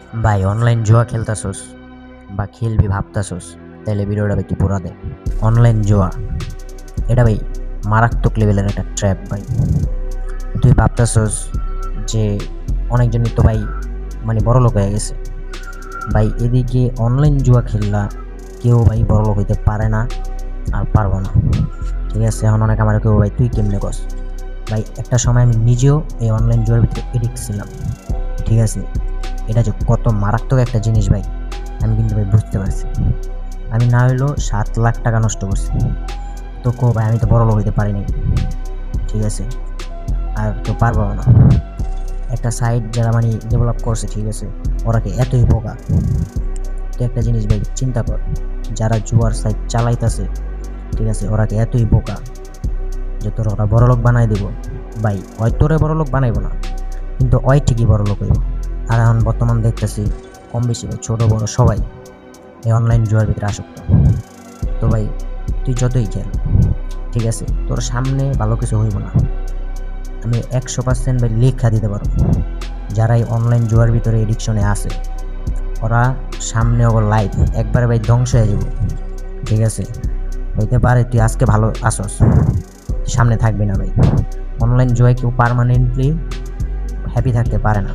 ভাই অনলাইন জুয়া খেলতাছোস বা খেলবি ভাবতাছোস, তাইলে ভিডিওটা ভাই তুই পুরা দে। অনলাইন জুয়া এটা ভাই মারাত্মক লেভেলের একটা ট্র্যাপ ভাই। তুই ভাবতাছোস যে অনেকজনই তো ভাই মানে বড়লোক হয়ে গেছে ভাই। এদিকে অনলাইন জুয়া খেললা কেউ ভাই বড়লোক হইতে পারে না আর পারবো না, ঠিক আছে? এখন অনেক আমার কেউ ভাই তুই কেমনে কস ভাই। একটা সময় আমি নিজেও এই অনলাইন জুয়ার ভিতরে এডিক্ট ছিলাম, ঠিক আছে? এটা যে কত মারাত্মক একটা জিনিস ভাই আমি কিন্তু ভাই বুঝতে পারছি। আমি না হইলেও 7 লাখ টাকা নষ্ট করছি, তো কো ভাই আমি তো বড় লোক হইতে পারিনি, ঠিক আছে? আর তো পারবো না। একটা সাইট যারা মানে ডেভেলপ করছে, ঠিক আছে, ওরা কি এতই বোকা? তুই একটা জিনিস ভাই চিন্তা কর, যারা জুয়ার সাইট চালাইতেছে, ঠিক আছে, ওরা কি এতই বোকা যে তোর ওরা বড় লোক বানাই দিব? ভাই ওই তোরে বড় লোক বানাইবো না, কিন্তু ওই ঠিকই বড় লোক হইব। আর এখন বর্তমান দেখতেছি কম বেশি ভাই ছোট বড় সবাই এই অনলাইন জুয়ার ভিতরে আসক্ত। তো ভাই তুই যতই খেল, ঠিক আছে, তোর সামনে ভালো কিছু হইব না। আমি 100% ভাই লেখা দিতে পারবো, যারা এই অনলাইন জুয়ার ভিতরে এডিকশনে আছে ওরা সামনে ওর লাইফ একবারে ভাই ধ্বংস হয়ে যাব, ঠিক আছে? হইতে পারে তুই আজকে ভালো আসস, সামনে থাকবি না ভাই। অনলাইন জুয়ায় কেউ পার্মানেন্টলি হ্যাপি থাকতে পারে না,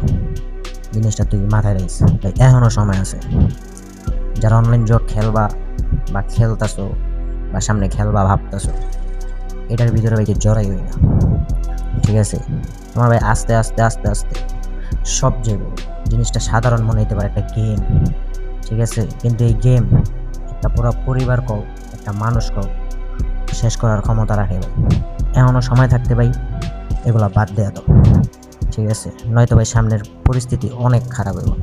জিনিসটা তুই মাথায় রাখিস ভাই। এখনও সময় আছে, যারা অনলাইন জুয়া খেলবা বা খেলতাছো বা সামনে খেলবা ভাবতাছো, এটার ভিতরে ভাই জড়াই হই না, ঠিক আছে? তোমার ভাই আস্তে আস্তে আস্তে আস্তে সব যাবে। জিনিসটা সাধারণ মনে হতে পারে একটা গেম, ঠিক আছে, কিন্তু এই গেম একটা পুরো পরিবার কও, একটা মানুষ কও শেষ করার ক্ষমতা রাখে ভাই। এমনও সময় থাকতে ভাই এগুলা বাদ দেওয়া দাও, ঠিক আছে? নয়তো ভাই সামনের পরিস্থিতি অনেক খারাপ হবে।